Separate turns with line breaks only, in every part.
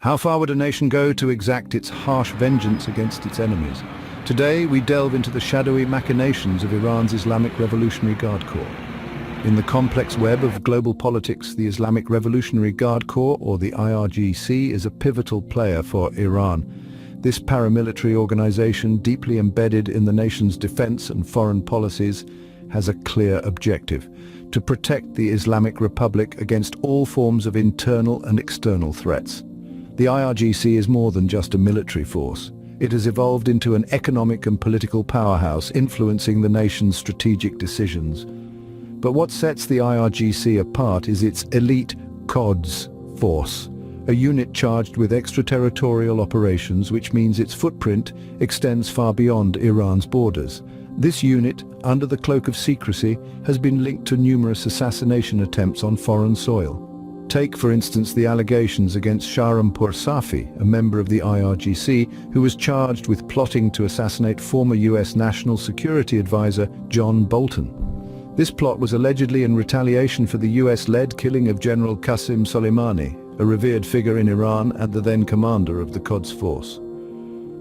How far would a nation go to exact its harsh vengeance against its enemies? Today, we delve into the shadowy machinations of Iran's Islamic Revolutionary Guard Corps. In the complex web of global politics, the Islamic Revolutionary Guard Corps, or the IRGC, is a pivotal player for Iran. This paramilitary organization, deeply embedded in the nation's defense and foreign policies, has a clear objective: to protect the Islamic Republic against all forms of internal and external threats. The IRGC is more than just a military force. It has evolved into an economic and political powerhouse, influencing the nation's strategic decisions. But what sets the IRGC apart is its elite Qods Force, a unit charged with extraterritorial operations, which means its footprint extends far beyond Iran's borders. This unit, under the cloak of secrecy, has been linked to numerous assassination attempts on foreign soil. Take, for instance, the allegations against Shahrampur Safi, a member of the IRGC, who was charged with plotting to assassinate former US National Security Advisor John Bolton. This plot was allegedly in retaliation for the US-led killing of General Qasem Soleimani, a revered figure in Iran and the then commander of the Qods Force.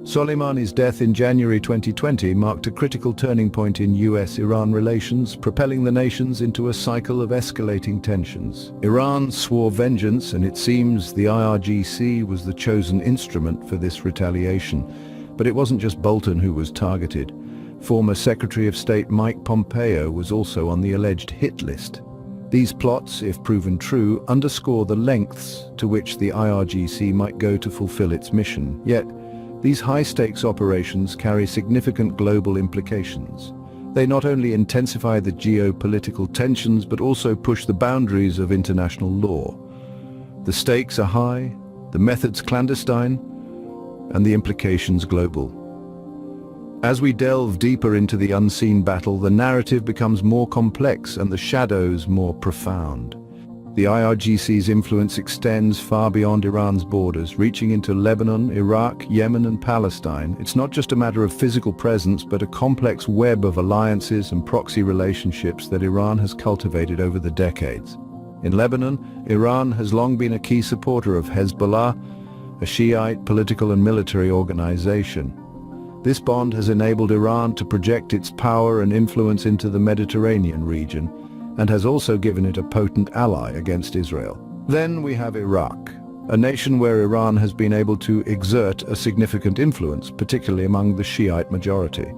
Soleimani's death in January 2020 marked a critical turning point in US-Iran relations, propelling the nations into a cycle of escalating tensions. Iran swore vengeance, and it seems the IRGC was the chosen instrument for this retaliation. But it wasn't just Bolton who was targeted. Former Secretary of State Mike Pompeo was also on the alleged hit list. These plots, if proven true, underscore the lengths to which the IRGC might go to fulfill its mission. Yet, these high-stakes operations carry significant global implications. They not only intensify the geopolitical tensions, but also push the boundaries of international law. The stakes are high, the methods clandestine, and the implications global. As we delve deeper into the unseen battle, the narrative becomes more complex and the shadows more profound. The IRGC's influence extends far beyond Iran's borders, reaching into Lebanon, Iraq, Yemen, and Palestine. It's not just a matter of physical presence, but a complex web of alliances and proxy relationships that Iran has cultivated over the decades. In Lebanon, Iran has long been a key supporter of Hezbollah, a Shiite political and military organization. This bond has enabled Iran to project its power and influence into the Mediterranean region, and has also given it a potent ally against Israel. Then we have Iraq, a nation where Iran has been able to exert a significant influence, particularly among the Shiite majority.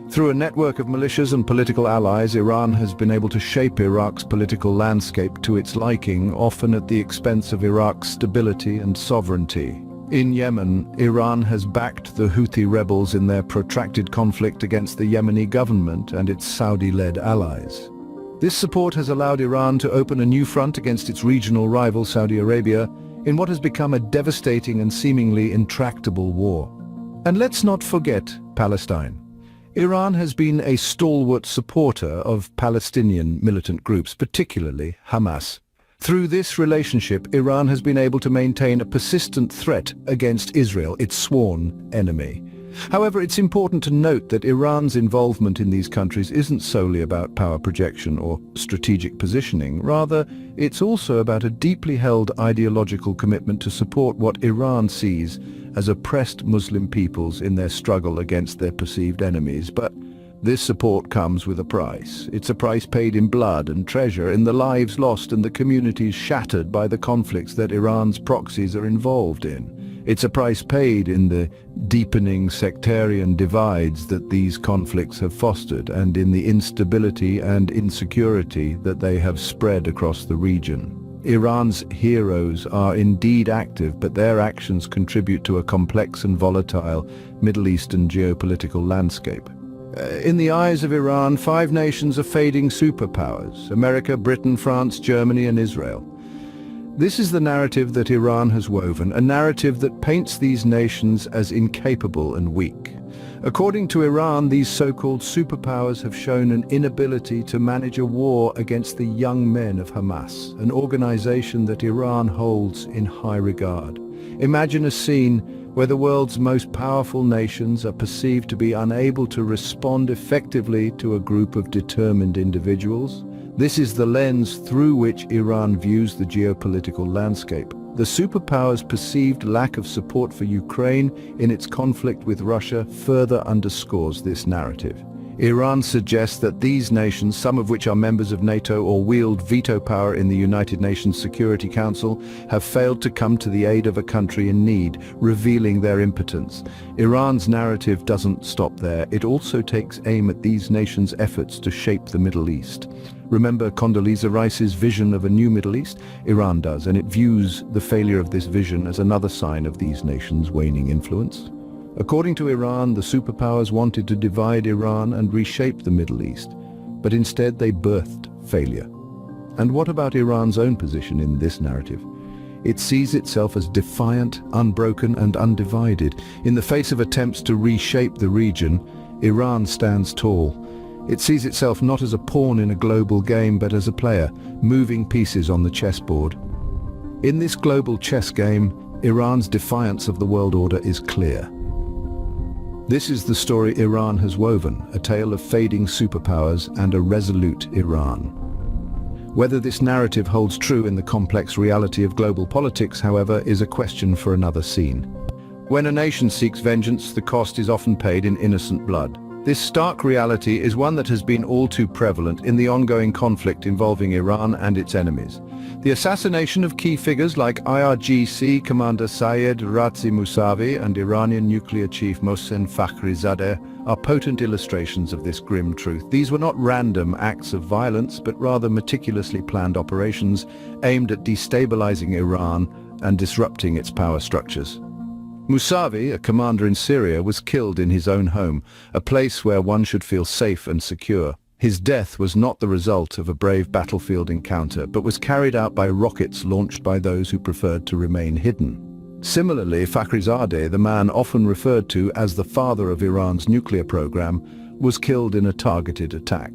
Through a network of militias and political allies, Iran has been able to shape Iraq's political landscape to its liking, often at the expense of Iraq's stability and sovereignty. In Yemen, Iran has backed the Houthi rebels in their protracted conflict against the Yemeni government and its Saudi-led allies. This support has allowed Iran to open a new front against its regional rival Saudi Arabia in what has become a devastating and seemingly intractable war. And let's not forget Palestine. Iran has been a stalwart supporter of Palestinian militant groups, particularly Hamas. Through this relationship, Iran has been able to maintain a persistent threat against Israel, its sworn enemy. However, it's important to note that Iran's involvement in these countries isn't solely about power projection or strategic positioning. Rather, it's also about a deeply held ideological commitment to support what Iran sees as oppressed Muslim peoples in their struggle against their perceived enemies. But this support comes with a price. It's a price paid in blood and treasure, in the lives lost and the communities shattered by the conflicts that Iran's proxies are involved in. It's a price paid in the deepening sectarian divides that these conflicts have fostered, and in the instability and insecurity that they have spread across the region. Iran's heroes are indeed active, but their actions contribute to a complex and volatile Middle Eastern geopolitical landscape. In the eyes of Iran, 5 nations are fading superpowers: America, Britain, France, Germany, and Israel. This is the narrative that Iran has woven, a narrative that paints these nations as incapable and weak. According to Iran, these so-called superpowers have shown an inability to manage a war against the young men of Hamas, an organization that Iran holds in high regard. Imagine a scene where the world's most powerful nations are perceived to be unable to respond effectively to a group of determined individuals. This is the lens through which Iran views the geopolitical landscape. The superpower's perceived lack of support for Ukraine in its conflict with Russia further underscores this narrative. Iran suggests that these nations, some of which are members of NATO or wield veto power in the United Nations Security Council, have failed to come to the aid of a country in need, revealing their impotence. Iran's narrative doesn't stop there. It also takes aim at these nations' efforts to shape the Middle East. Remember Condoleezza Rice's vision of a new Middle East? Iran does, and it views the failure of this vision as another sign of these nations' waning influence. According to Iran, the superpowers wanted to divide Iran and reshape the Middle East, but instead they birthed failure. And what about Iran's own position in this narrative? It sees itself as defiant, unbroken, and undivided. In the face of attempts to reshape the region, Iran stands tall. It sees itself not as a pawn in a global game, but as a player, moving pieces on the chessboard. In this global chess game, Iran's defiance of the world order is clear. This is the story Iran has woven, a tale of fading superpowers and a resolute Iran. Whether this narrative holds true in the complex reality of global politics, however, is a question for another scene. When a nation seeks vengeance, the cost is often paid in innocent blood. This stark reality is one that has been all too prevalent in the ongoing conflict involving Iran and its enemies. The assassination of key figures like IRGC Commander Sayed Razi Mousavi and Iranian nuclear chief Mohsen Fakhrizadeh are potent illustrations of this grim truth. These were not random acts of violence, but rather meticulously planned operations aimed at destabilizing Iran and disrupting its power structures. Mousavi, a commander in Syria, was killed in his own home, a place where one should feel safe and secure. His death was not the result of a brave battlefield encounter, but was carried out by rockets launched by those who preferred to remain hidden. Similarly, Fakhrizadeh, the man often referred to as the father of Iran's nuclear program, was killed in a targeted attack.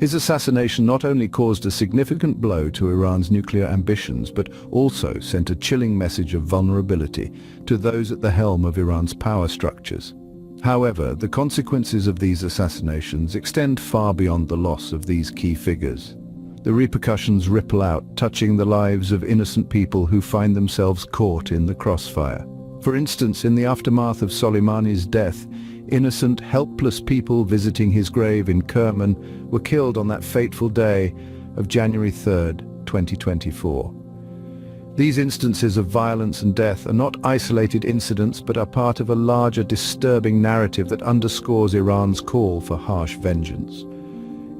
His assassination not only caused a significant blow to Iran's nuclear ambitions, but also sent a chilling message of vulnerability to those at the helm of Iran's power structures. However, the consequences of these assassinations extend far beyond the loss of these key figures. The repercussions ripple out, touching the lives of innocent people who find themselves caught in the crossfire. For instance, in the aftermath of Soleimani's death, innocent, helpless people visiting his grave in Kerman were killed on that fateful day of January 3, 2024. These instances of violence and death are not isolated incidents, but are part of a larger, disturbing narrative that underscores Iran's call for harsh vengeance.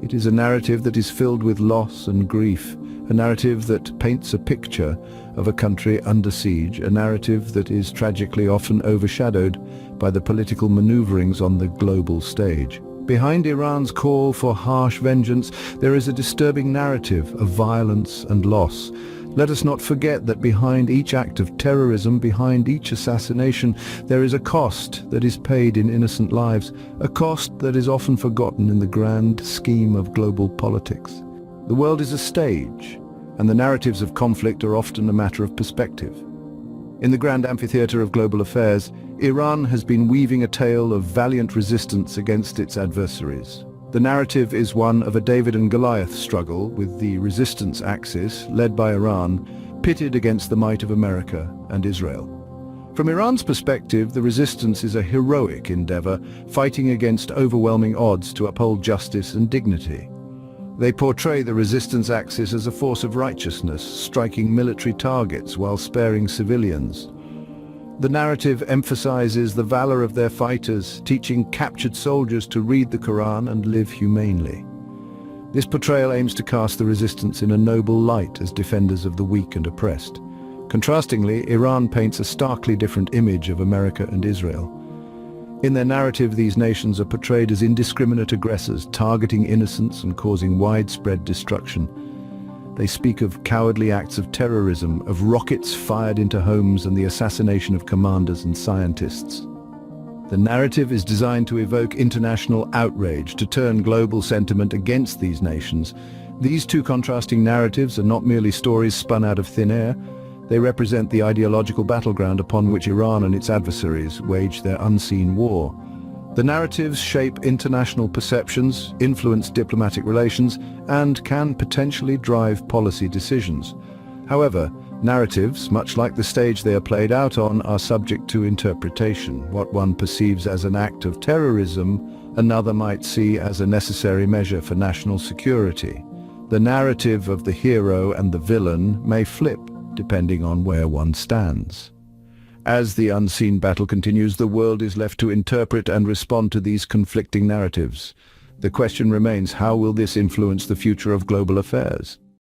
It is a narrative that is filled with loss and grief, a narrative that paints a picture of a country under siege, a narrative that is tragically often overshadowed by the political maneuverings on the global stage. Behind Iran's call for harsh vengeance, there is a disturbing narrative of violence and loss. Let us not forget that behind each act of terrorism, behind each assassination, there is a cost that is paid in innocent lives, a cost that is often forgotten in the grand scheme of global politics. The world is a stage, and the narratives of conflict are often a matter of perspective. In the grand amphitheater of global affairs, Iran has been weaving a tale of valiant resistance against its adversaries. The narrative is one of a David and Goliath struggle, with the resistance axis, led by Iran, pitted against the might of America and Israel. From Iran's perspective, the resistance is a heroic endeavor, fighting against overwhelming odds to uphold justice and dignity. They portray the resistance axis as a force of righteousness, striking military targets while sparing civilians. The narrative emphasizes the valor of their fighters, teaching captured soldiers to read the Quran and live humanely. This portrayal aims to cast the resistance in a noble light as defenders of the weak and oppressed. Contrastingly, Iran paints a starkly different image of America and Israel. In their narrative, these nations are portrayed as indiscriminate aggressors, targeting innocents and causing widespread destruction. They speak of cowardly acts of terrorism, of rockets fired into homes and the assassination of commanders and scientists. The narrative is designed to evoke international outrage, to turn global sentiment against these nations. These two contrasting narratives are not merely stories spun out of thin air. They represent the ideological battleground upon which Iran and its adversaries wage their unseen war. The narratives shape international perceptions, influence diplomatic relations, and can potentially drive policy decisions. However, Narratives, much like the stage they are played out on, are subject to interpretation. What one perceives as an act of terrorism, another might see as a necessary measure for national security. The narrative of the hero and the villain may flip, depending on where one stands. As the unseen battle continues, the world is left to interpret and respond to these conflicting narratives. The question remains, how will this influence the future of global affairs?